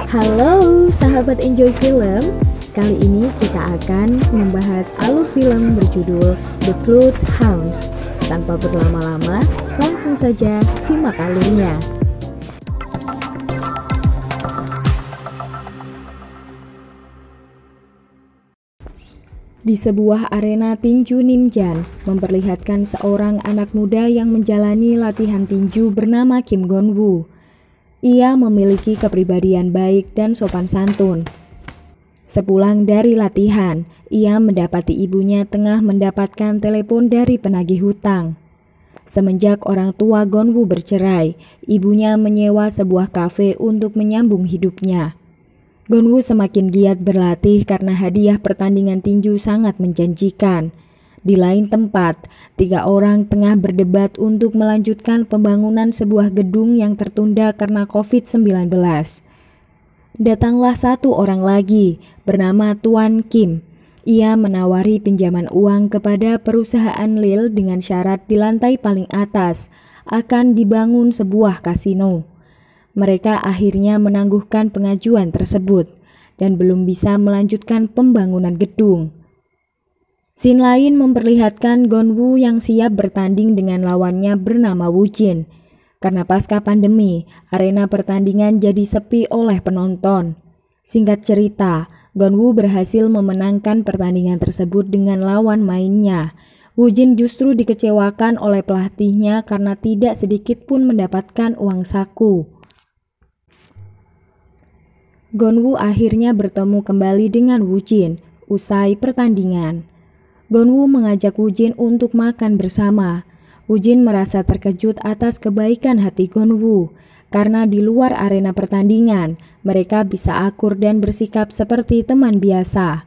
Halo sahabat Enjoy Film. Kali ini kita akan membahas alur film berjudul The Bloodhounds. Tanpa berlama-lama, langsung saja simak alurnya. Di sebuah arena tinju Nimjan memperlihatkan seorang anak muda yang menjalani latihan tinju bernama Kim Gon-woo. Ia memiliki kepribadian baik dan sopan santun. Sepulang dari latihan, ia mendapati ibunya tengah mendapatkan telepon dari penagih hutang. Semenjak orang tua Gon-woo bercerai, ibunya menyewa sebuah kafe untuk menyambung hidupnya. Gon-woo semakin giat berlatih karena hadiah pertandingan tinju sangat menjanjikan. Di lain tempat, 3 orang tengah berdebat untuk melanjutkan pembangunan sebuah gedung yang tertunda karena COVID-19. Datanglah satu orang lagi, bernama Tuan Kim. Ia menawari pinjaman uang kepada perusahaan Lil dengan syarat di lantai paling atas akan dibangun sebuah kasino. Mereka akhirnya menangguhkan pengajuan tersebut dan belum bisa melanjutkan pembangunan gedung. Scene lain memperlihatkan Gon-woo yang siap bertanding dengan lawannya bernama Woo Jin. Karena pasca pandemi, arena pertandingan jadi sepi oleh penonton. Singkat cerita, Gon-woo berhasil memenangkan pertandingan tersebut dengan lawan mainnya. Woo Jin justru dikecewakan oleh pelatihnya karena tidak sedikit pun mendapatkan uang saku. Gon-woo akhirnya bertemu kembali dengan Woo Jin usai pertandingan. Gon-woo mengajak Woo Jin untuk makan bersama. Woo Jin merasa terkejut atas kebaikan hati Gon-woo karena di luar arena pertandingan mereka bisa akur dan bersikap seperti teman biasa.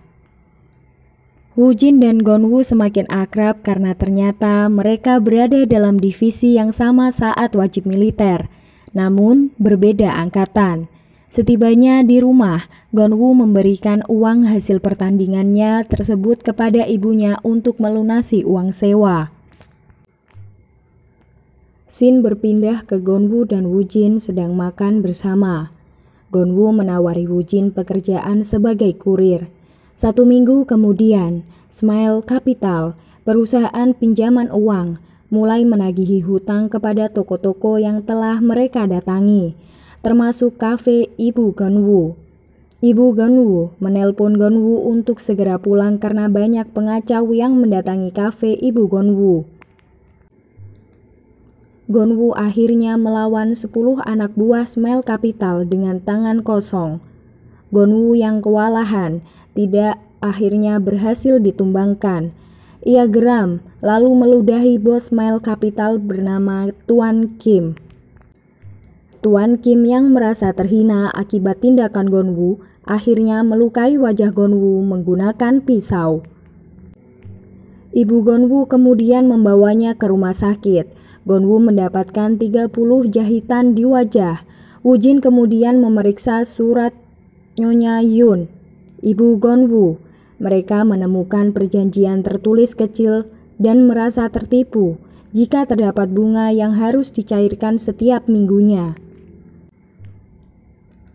Woo Jin dan Gon-woo semakin akrab karena ternyata mereka berada dalam divisi yang sama saat wajib militer, namun berbeda angkatan. Setibanya di rumah, Gon-woo memberikan uang hasil pertandingannya tersebut kepada ibunya untuk melunasi uang sewa. Scene berpindah ke Gon-woo dan Woo Jin sedang makan bersama. Gon-woo menawari Woo Jin pekerjaan sebagai kurir. 1 minggu kemudian, Smile Capital, perusahaan pinjaman uang, mulai menagihi hutang kepada toko-toko yang telah mereka datangi, termasuk kafe Ibu Gon-woo. Ibu Gon-woo menelpon Gon-woo untuk segera pulang karena banyak pengacau yang mendatangi kafe Ibu Gon-woo. Gon-woo akhirnya melawan 10 anak buah Smile Capital dengan tangan kosong. Gon-woo yang kewalahan tidak akhirnya berhasil ditumbangkan. Ia geram lalu meludahi bos Smile Capital bernama Tuan Kim. Tuan Kim yang merasa terhina akibat tindakan Gon-woo akhirnya melukai wajah Gon-woo menggunakan pisau. Ibu Gon-woo kemudian membawanya ke rumah sakit. Gon-woo mendapatkan 30 jahitan di wajah. Woo Jin kemudian memeriksa surat Nyonya Yun, ibu Gon-woo. Mereka menemukan perjanjian tertulis kecil dan merasa tertipu jika terdapat bunga yang harus dicairkan setiap minggunya.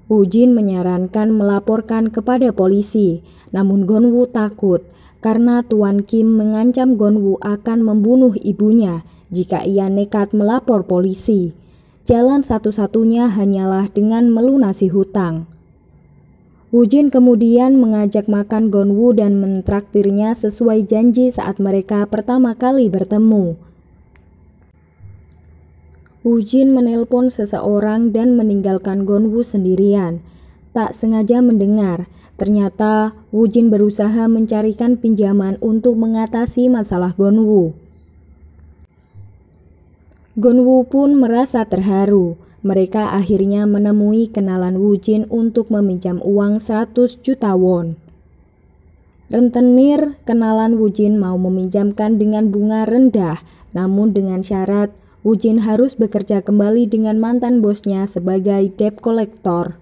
Woo Jin menyarankan melaporkan kepada polisi, namun Gon-woo takut karena Tuan Kim mengancam Gon-woo akan membunuh ibunya jika ia nekat melapor polisi. Jalan satu-satunya hanyalah dengan melunasi hutang. Woo Jin kemudian mengajak makan Gon-woo dan mentraktirnya sesuai janji saat mereka pertama kali bertemu. Woo Jin menelpon seseorang dan meninggalkan Gon-woo sendirian. Tak sengaja mendengar, ternyata Woo Jin berusaha mencarikan pinjaman untuk mengatasi masalah Gon-woo. Gon-woo pun merasa terharu. Mereka akhirnya menemui kenalan Woo Jin untuk meminjam uang 100 juta won. Rentenir kenalan Woo Jin mau meminjamkan dengan bunga rendah, namun dengan syarat Woo Jin harus bekerja kembali dengan mantan bosnya sebagai debt collector.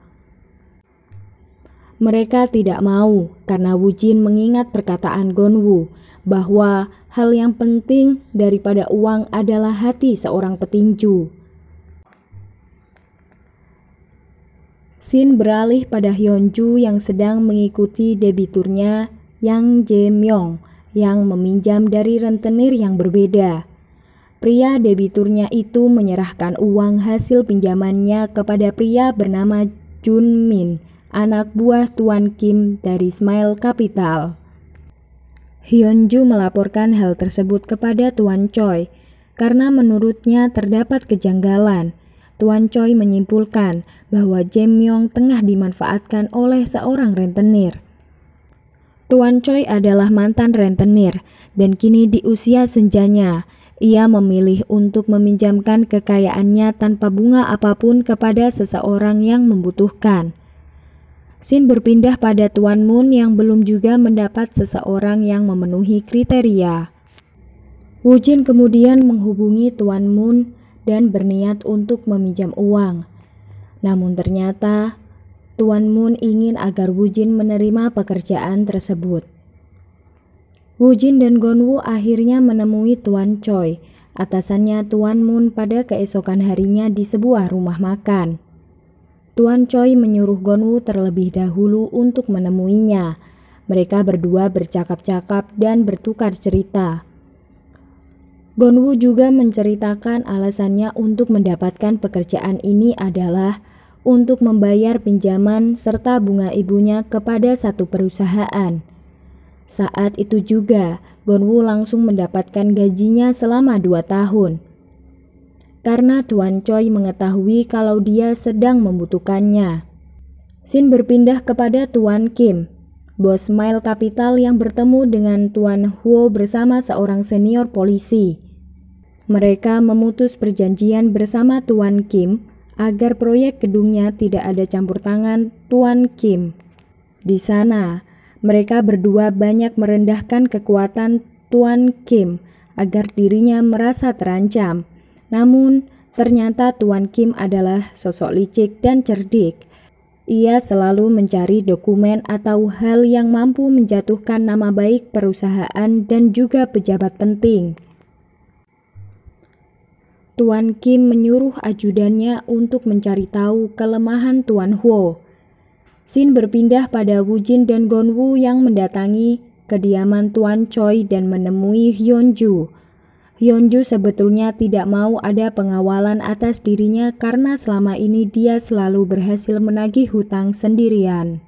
Mereka tidak mau karena Woo Jin mengingat perkataan Gon-woo bahwa hal yang penting daripada uang adalah hati seorang petinju. Scene beralih pada Hyunju yang sedang mengikuti debiturnya Yang Jae-myung yang meminjam dari rentenir yang berbeda. Pria debiturnya itu menyerahkan uang hasil pinjamannya kepada pria bernama Jun Min, anak buah Tuan Kim dari Smile Capital. Hyunju melaporkan hal tersebut kepada Tuan Choi karena menurutnya terdapat kejanggalan. Tuan Choi menyimpulkan bahwa Jae-myung tengah dimanfaatkan oleh seorang rentenir. Tuan Choi adalah mantan rentenir dan kini di usia senjanya. Ia memilih untuk meminjamkan kekayaannya tanpa bunga apapun kepada seseorang yang membutuhkan. Scene berpindah pada Tuan Moon yang belum juga mendapat seseorang yang memenuhi kriteria. Woo Jin kemudian menghubungi Tuan Moon dan berniat untuk meminjam uang. Namun ternyata Tuan Moon ingin agar Woo Jin menerima pekerjaan tersebut. Woo Jin dan Gonwoo akhirnya menemui Tuan Choi, atasannya Tuan Moon, pada keesokan harinya di sebuah rumah makan. Tuan Choi menyuruh Gonwoo terlebih dahulu untuk menemuinya. Mereka berdua bercakap-cakap dan bertukar cerita. Gonwoo juga menceritakan alasannya untuk mendapatkan pekerjaan ini adalah untuk membayar pinjaman serta bunga ibunya kepada satu perusahaan. Saat itu juga, Gonwoo langsung mendapatkan gajinya selama 2 tahun. Karena Tuan Choi mengetahui kalau dia sedang membutuhkannya. Scene berpindah kepada Tuan Kim, bos Smile Capital yang bertemu dengan Tuan Huo bersama seorang senior polisi. Mereka memutus perjanjian bersama Tuan Kim agar proyek gedungnya tidak ada campur tangan Tuan Kim. Di sana, mereka berdua banyak merendahkan kekuatan Tuan Kim agar dirinya merasa terancam. Namun, ternyata Tuan Kim adalah sosok licik dan cerdik. Ia selalu mencari dokumen atau hal yang mampu menjatuhkan nama baik perusahaan dan juga pejabat penting. Tuan Kim menyuruh ajudannya untuk mencari tahu kelemahan Tuan Huo. Scene berpindah pada Woo Jin dan Gonwoo yang mendatangi kediaman Tuan Choi dan menemui Hyunju. Hyunju sebetulnya tidak mau ada pengawalan atas dirinya karena selama ini dia selalu berhasil menagih hutang sendirian.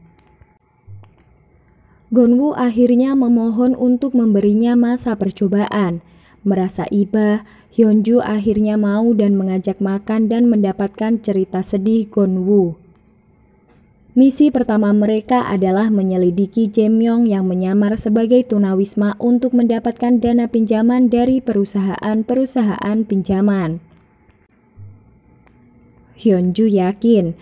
Gonwoo akhirnya memohon untuk memberinya masa percobaan. Merasa iba, Hyunju akhirnya mau dan mengajak makan dan mendapatkan cerita sedih Gonwoo. Misi pertama mereka adalah menyelidiki Jae-myung yang menyamar sebagai tunawisma untuk mendapatkan dana pinjaman dari perusahaan-perusahaan pinjaman. Hyunju yakin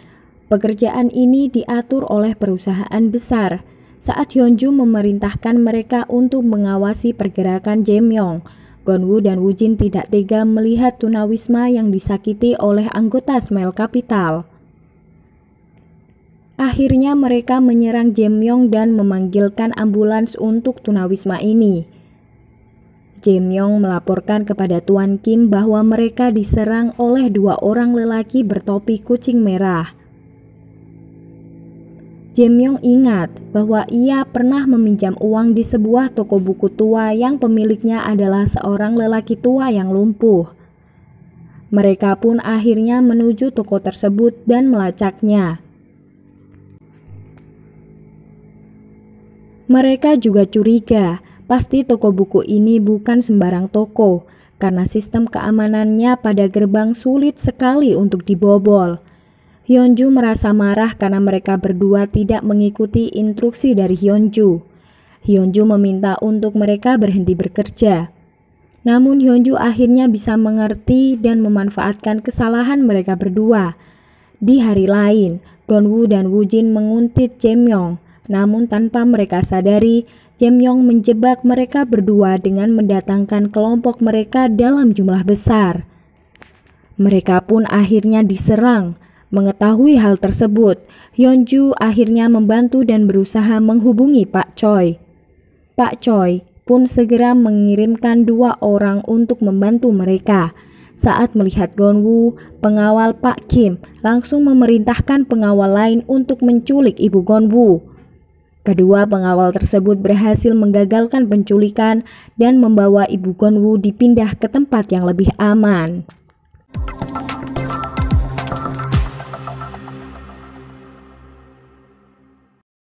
pekerjaan ini diatur oleh perusahaan besar. Saat Hyunju memerintahkan mereka untuk mengawasi pergerakan Jae-myung, Gonwoo dan Woo Jin tidak tega melihat tunawisma yang disakiti oleh anggota Smile Capital. Akhirnya mereka menyerang Jae-myung dan memanggilkan ambulans untuk tunawisma ini. Jae-myung melaporkan kepada Tuan Kim bahwa mereka diserang oleh 2 orang lelaki bertopi kucing merah. Jae-myung ingat bahwa ia pernah meminjam uang di sebuah toko buku tua yang pemiliknya adalah seorang lelaki tua yang lumpuh. Mereka pun akhirnya menuju toko tersebut dan melacaknya. Mereka juga curiga, pasti toko buku ini bukan sembarang toko, karena sistem keamanannya pada gerbang sulit sekali untuk dibobol. Hyunju merasa marah karena mereka berdua tidak mengikuti instruksi dari Hyunju. Hyunju meminta untuk mereka berhenti bekerja. Namun Hyunju akhirnya bisa mengerti dan memanfaatkan kesalahan mereka berdua. Di hari lain, Gonwoo dan Woo Jin menguntit Jae-myung. Namun tanpa mereka sadari, Jae-myung menjebak mereka berdua dengan mendatangkan kelompok mereka dalam jumlah besar. Mereka pun akhirnya diserang. Mengetahui hal tersebut, Hyunju akhirnya membantu dan berusaha menghubungi Pak Choi. Pak Choi pun segera mengirimkan 2 orang untuk membantu mereka. Saat melihat Gonwoo, pengawal Pak Kim langsung memerintahkan pengawal lain untuk menculik ibu Gonwoo. Kedua pengawal tersebut berhasil menggagalkan penculikan dan membawa ibu Gonwoo dipindah ke tempat yang lebih aman.